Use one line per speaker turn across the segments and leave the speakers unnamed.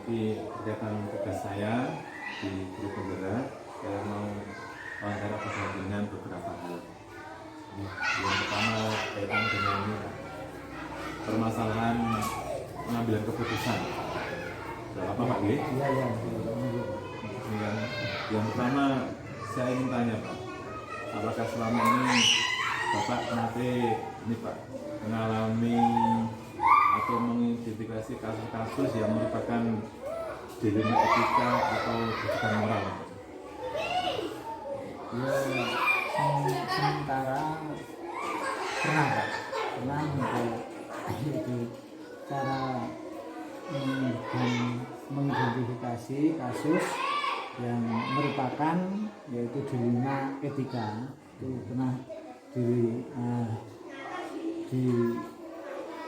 Jadi berkaitan tugas saya di Guru Penggerak, saya mau wawancara bersama dengan beberapa hal. Yang pertama berkaitan dengan permasalahan pengambilan keputusan. Sudah apa Pak G?
Iya.
Yang pertama saya ingin tanya Pak, apakah selama ini Bapak nanti ini Pak mengalami atau mengidentifikasi kasus-kasus yang merupakan dilema etika atau kejutan moral?
Ya, sementara pernah Pak, pernah untuk itu cara mengidentifikasi kasus yang merupakan yaitu dilema etika. Itu pernah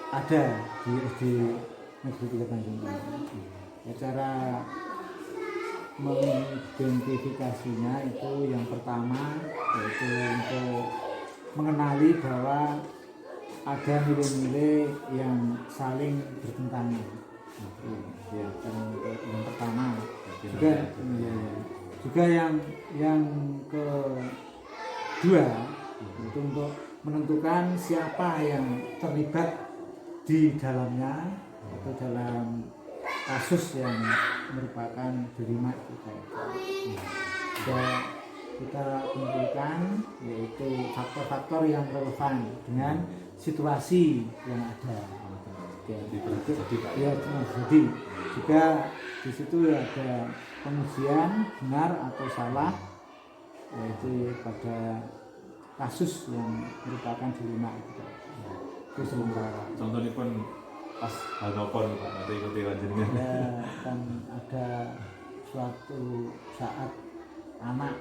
ada di SD Negeri 3 Tanjung. Ya, cara mengidentifikasinya itu yang pertama yaitu untuk mengenali bahwa ada nilai-nilai yang saling bertentangan. Ya, yang pertama juga yang kedua itu untuk menentukan siapa yang terlibat di dalamnya atau dalam kasus yang merupakan dilema etika itu. Kita tentukan yaitu faktor-faktor yang relevan dengan situasi yang ada. Ya, jadi juga di situ ada pengujian benar atau salah yaitu pada kasus yang merupakan dilema etika. Itu sementara.
Contohnya pun pas hal nopon Pak, nanti ikuti lanjutnya.
Ya, kan ada suatu saat anak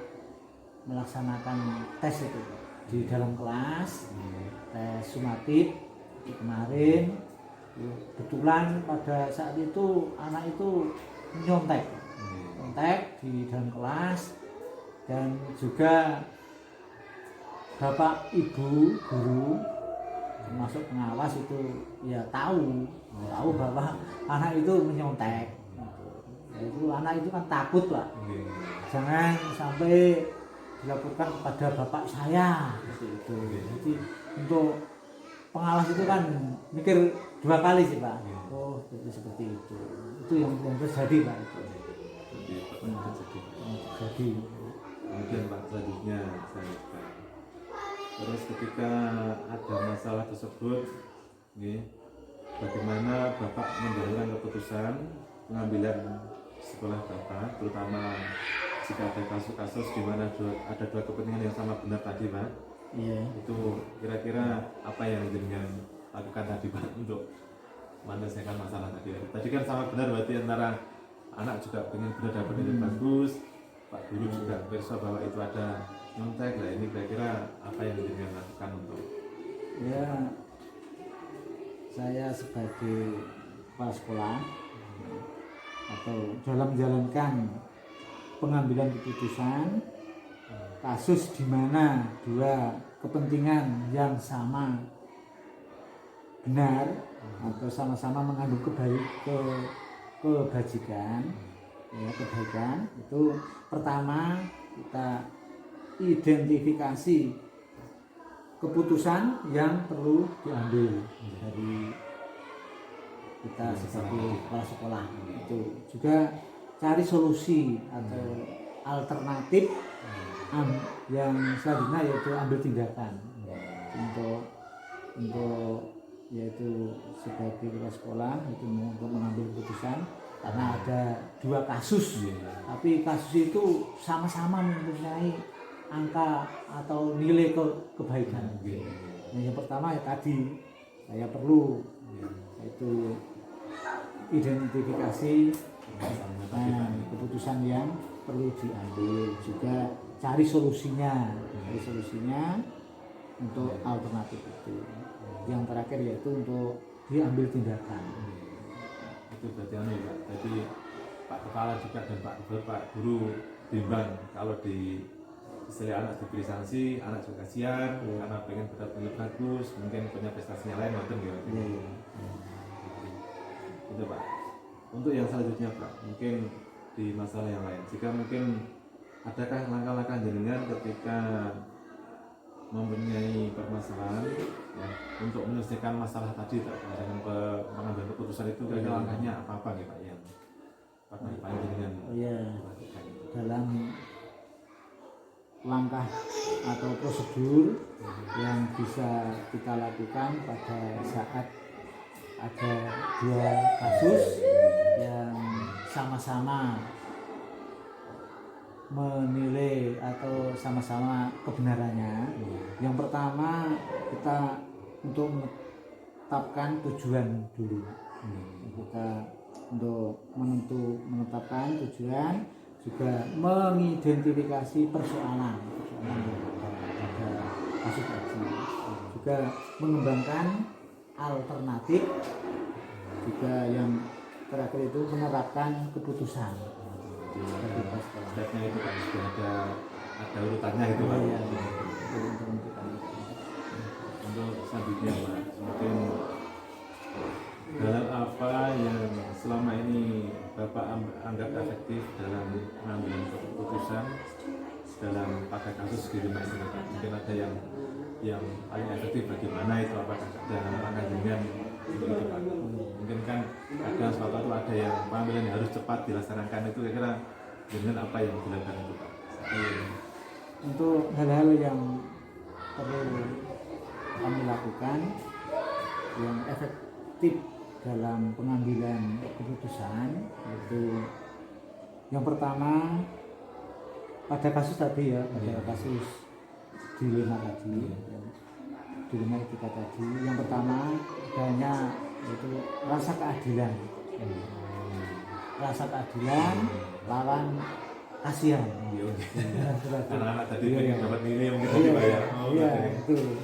melaksanakan tes itu di dalam kelas, tes sumatif kemarin. Kebetulan pada saat itu anak itu nyontek di dalam kelas, dan juga bapak ibu guru termasuk pengawas itu ya tahu bahwa anak itu menyontek. Itu anak itu kan takut Pak, jangan sampai dilaporkan kepada bapak saya seperti itu. Jadi untuk pengawas itu kan mikir dua kali sih Pak. Oh seperti itu yang terjadi Pak. Jadi
kemudian Pak selanjutnya saya terus ketika ada masalah tersebut, bagaimana Bapak menjalankan keputusan pengambilan sekolah Bapak, terutama jika ada kasus-kasus di mana ada dua kepentingan yang sama benar tadi Pak?
Iya.
Itu kira-kira apa yang jenengan lakukan tadi Pak untuk menyelesaikan masalah tadi? Tadi kan sama benar berarti antara anak juga pengen benar dapat nilai bagus, Pak Guru juga perso bahwa itu ada nyontek. Lah ini kira-kira apa yang jenengan lakukan untuk?
Ya, saya sebagai kepala sekolah atau dalam menjalankan pengambilan keputusan kasus di mana dua kepentingan yang sama benar atau sama-sama mengandung kebajikan, ya, kebaikan, itu pertama kita identifikasi keputusan yang perlu diambil dari kita sebagai kepala sekolah. Itu juga cari solusi atau alternatif yang selanjutnya yaitu ambil tindakan untuk yaitu sebagai kepala sekolah itu untuk mengambil keputusan karena ada dua kasus, tapi kasus itu sama-sama mempunyai angka atau nilai kebaikan. Yang pertama ya tadi saya perlu yaitu identifikasi keputusan yang perlu diambil, juga cari solusinya untuk alternatif itu. Yang terakhir yaitu untuk diambil tindakan.
Itu berarti Pak. Jadi Pak Kepala juga dan Pak Guru bimbang kalau di istilah anak diberi sanksi, anak juga kasihan karena pengen benar-benar bagus, mungkin punya prestasinya lain, nonton gitu. Itu Pak. untuk yang selanjutnya Pak, mungkin di masalah yang lain, jika mungkin adakah langkah-langkah jenengan ketika mempunyai permasalahan ya, untuk menyelesaikan masalah tadi Pak, dengan pengambilan keputusan itu kira-kira langkahnya apa nih Pak yang paling jenengan lakukan?
Dalam langkah atau prosedur yang bisa kita lakukan pada saat ada dua kasus yang sama-sama menilai atau sama-sama kebenarannya. Yang pertama kita untuk menetapkan tujuan dulu. Kita untuk menetapkan tujuan, juga mengidentifikasi persoalan yang ada kasus tadi, juga mengembangkan alternatif, juga yang terakhir itu menerapkan keputusan.
Stepnya itu kan sudah ada urutannya itu Pak.
Iya.
Untuk selanjutnya Pak, mungkin dalam apa yang selama ini Bapak anggap efektif dalam mengambil keputusan dalam pada kasus di rumah ini Pak, mungkin ada yang paling efektif bagaimana itu, apakah dalam langkah dengan untuk itu Pak? Mungkin kan kadang suatu itu ada yang pengambilan yang harus cepat dilaksanakan, itu kira-kira dengan apa yang dilakukan itu Pak?
Untuk hal-hal yang perlu kami lakukan yang efektif dalam pengambilan keputusan, yaitu yang pertama pada kasus tadi ya, pada kasus dilema tadi, dilema etika tadi, yang pertama adanya yaitu rasa keadilan, lawan kasihan.
Anak-anak tadi pengen dapat nilai mungkin tadi Pak ya.
Iya, itu.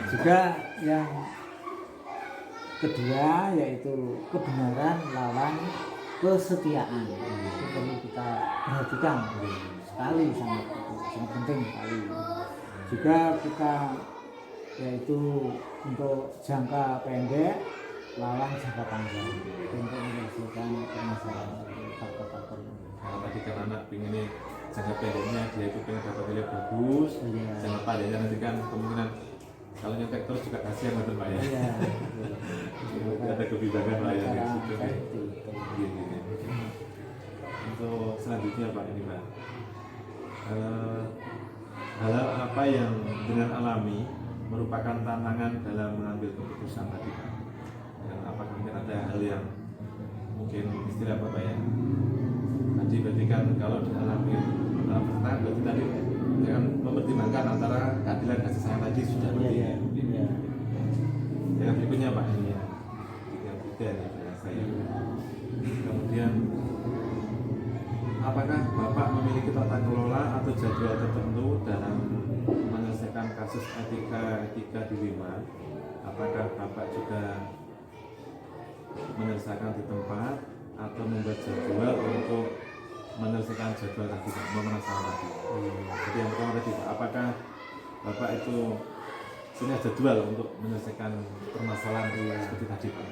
Juga yang kedua yaitu kebenaran lawan kesetiaan. Itu perlu kita perhatikan sekali, sangat penting sekali. Juga kita yaitu untuk jangka pendek lawan jangka panjang untuk menyelesaikan permasalahan faktor-faktor ini.
Kalau tadi kan anak pengen ini jangka pendeknya dia itu pengen dapat nilai bagus, jangka panjangnya nanti kan kemungkinan kalau nyontek terus juga kasihan betul Pak ya.
Iya.
Ada kebijakan Pak ya. Untuk selanjutnya Pak ini Pak, hal apa yang dengan alami merupakan tantangan dalam mengambil keputusan tadi Pak? Dan apakah mungkin ada hal yang mungkin istilah apa Pak ya? Tadi berarti kan kalau dialami dalam pertanyaan berarti tadi dengan mempertimbangkan antara keadilan kasih sayang tadi sudah
Iya.
Yang berikutnya Pak ini ya, yang tiga nih saya. Kemudian apakah Bapak memiliki tata kelola atau jadwal tertentu dalam menyelesaikan kasus etika dilema? Apakah Bapak juga menyelesaikan di tempat atau membuat jadwal untuk menyelesaikan jadwal tadi Pak, masalah tadi? Jadi yang pertama tadi Pak, apakah Bapak itu punya jadwal untuk menyelesaikan permasalahan seperti tadi Pak?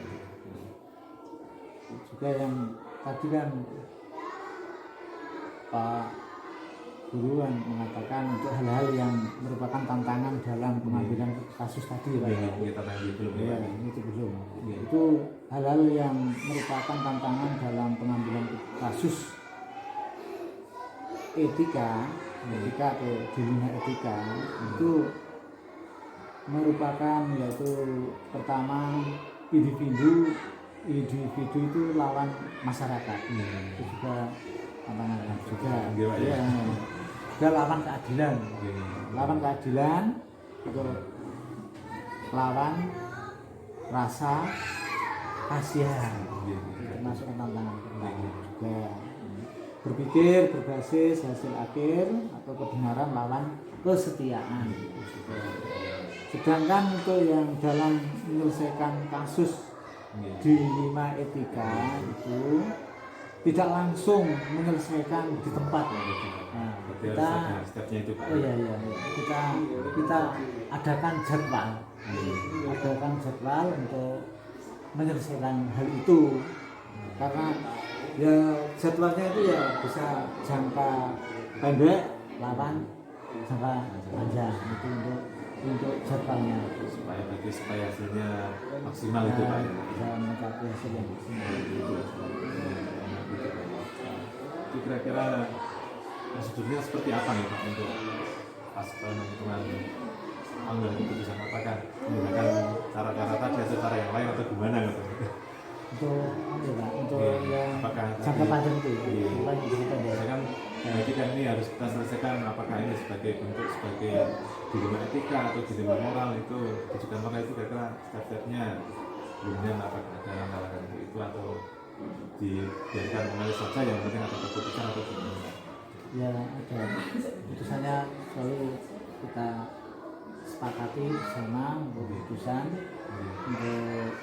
Juga yang tadi kan Pak Guruan mengatakan untuk hal-hal yang merupakan tantangan dalam pengambilan kasus tadi Pak.
Kita tanya belum
Ya,
ya?
itu belum. Itu hal-hal yang merupakan tantangan dalam pengambilan kasus etika atau dilema etika itu merupakan yaitu pertama individu itu lawan masyarakat. Itu juga tantangan juga. Ya, juga lawan keadilan. Lawan keadilan itu lawan rasa kasihan. Termasuk tantangan juga. Berpikir berbasis hasil akhir atau kebenaran lawan kesetiaan. Sedangkan untuk yang dalam menyelesaikan kasus dilema etika itu tidak langsung menyelesaikan di tempat. Nah, kita kita adakan jadwal untuk menyelesaikan hal itu. karena ya jadwalnya itu ya bisa jangka pendek lawan jangka panjang itu untuk jadwalnya
supaya hasilnya maksimal itu Pak ya.
Bisa mencapai hasil yang maksimal
itu kira-kira prosedurnya seperti apa nih Pak untuk pas penentuan ambil keputusan, apakah menggunakan cara-cara tadi atau cara yang lain atau gimana gitu?
untuk yang
apakah
jangka panjang itu
iya.
bukan jangka pendek.
Saya kan berarti kan ini harus kita selesaikan, apakah ini sebagai bentuk sebagai dilema etika atau dilema moral, itu tujuan moral itu kira-kira step-stepnya, kemudian apakah ada langkah-langkah untuk itu atau dibiarkan mengalir saja, yang penting ada keputusan atau gimana?
Ya ada keputusannya selalu kita sepakati bersama untuk keputusan untuk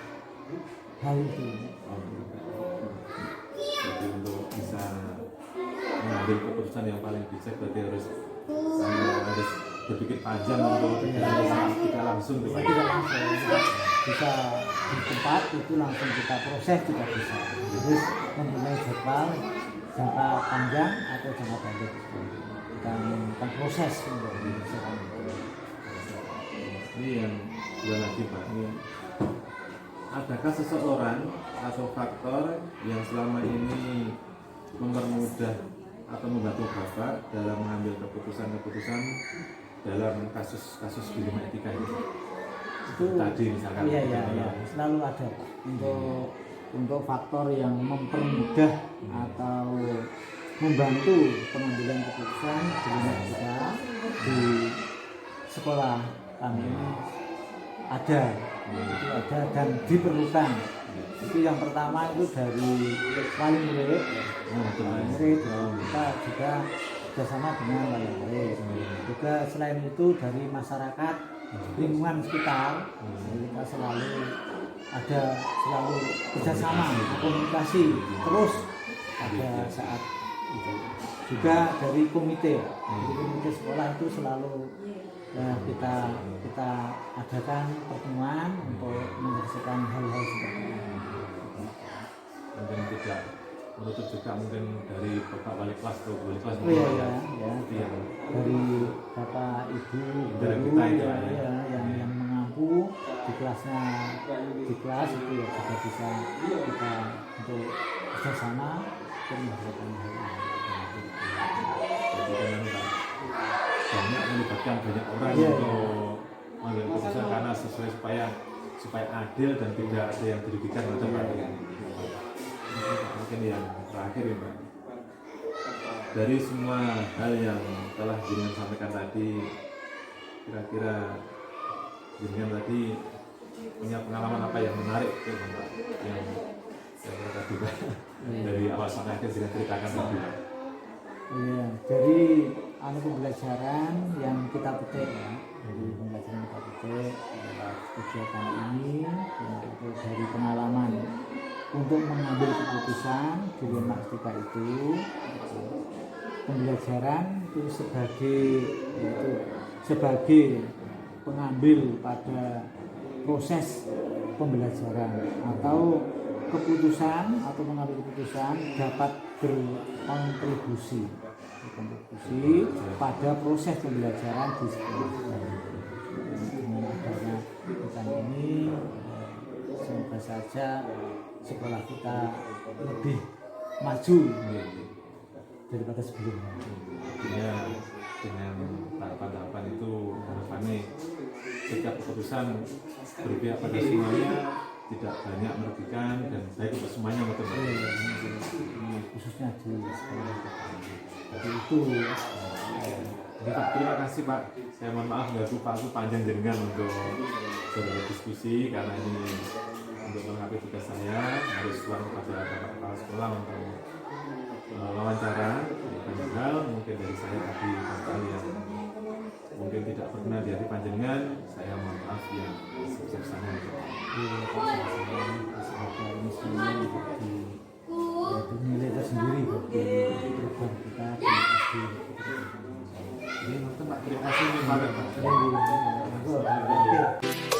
hal itu.
Jadi untuk bisa mengambil keputusan yang paling bijak berarti harus berpikir panjang untuk kita langsung
Tidak langsung bisa di tempat itu langsung kita proses juga bisa. Terus mempunyai jadwal jangka panjang atau jangka pendek kita melakukan proses untuk menyelesaikan itu.
Ini yang dua lagi Pak, ini adakah seseorang atau faktor yang selama ini mempermudah atau membantu Bapak dalam mengambil keputusan-keputusan dalam kasus-kasus dilema etika itu?
Itu
Tadi misalkan
iya, selalu ada Pak. Untuk faktor yang mempermudah atau membantu pengambilan keputusan dilema etika di sekolah kami ini ada, itu ada dan diperlukan. Itu yang pertama itu dari wali murid, kita juga bersama dengan wali murid. Juga selain itu dari masyarakat lingkungan sekitar, kita selalu kerjasama, komunikasi terus ada saat itu. Juga dari komite sekolah itu selalu kita adakan pertemuan untuk menyelesaikan hal-hal seperti ini.
Mungkin tidak menutup juga mungkin dari Bapak wali kelas atau wali kelas
Ya. Dari Bapak Ibu guru
kita itu,
yang mengampu di kelas itu ya juga bisa kita untuk bersama untuk menyelesaikan hal ini.
Jadi kan banyak melibatkan banyak orang untuk mengambil keputusan karena sesuai supaya adil dan tidak ada yang dirugikan pada Pak. Mungkin yang terakhir ya Pak, dari semua hal yang telah jenengan sampaikan tadi, kira-kira jenengan tadi punya pengalaman apa yang menarik ya Pak, yang tadi Pak, dari awal sampai akhir jenengan ceritakan tadi.
Iya, dari pembelajaran yang kita petik ya, dari pembelajaran kita petik lewat kegiatan ini, itu dari pengalaman untuk mengambil keputusan dilema etika itu, pembelajaran itu sebagai pengambil pada proses pembelajaran atau keputusan atau mengambil keputusan dapat berkontribusi pada proses pembelajaran di sekolah. Dengan adanya kegiatan ini, semoga saja sekolah kita lebih maju daripada sebelumnya.
Ya, dengan tahapan-tahapan itu harapannya setiap keputusan berpihak pada semuanya, tidak banyak merugikan dan baik untuk semuanya betul.
Khususnya di sekolah jadi itu.
Terima kasih Pak. Saya mohon maaf nggak Pak, aku panjang jenengan untuk berdiskusi karena ini untuk melengkapi tugas saya harus pulang kepada Bapak Kepala Sekolah untuk wawancara. Banyak hal mungkin dari saya tadi hal yang mungkin tidak berkenan di hati panjenengan, saya mohon maaf yang sebesar-besarnya itu.
Semoga ini semua menjadi nilai tersendiri bagi program kita di SD.
Ini Pak, terima kasih Pak.
Terima kasih.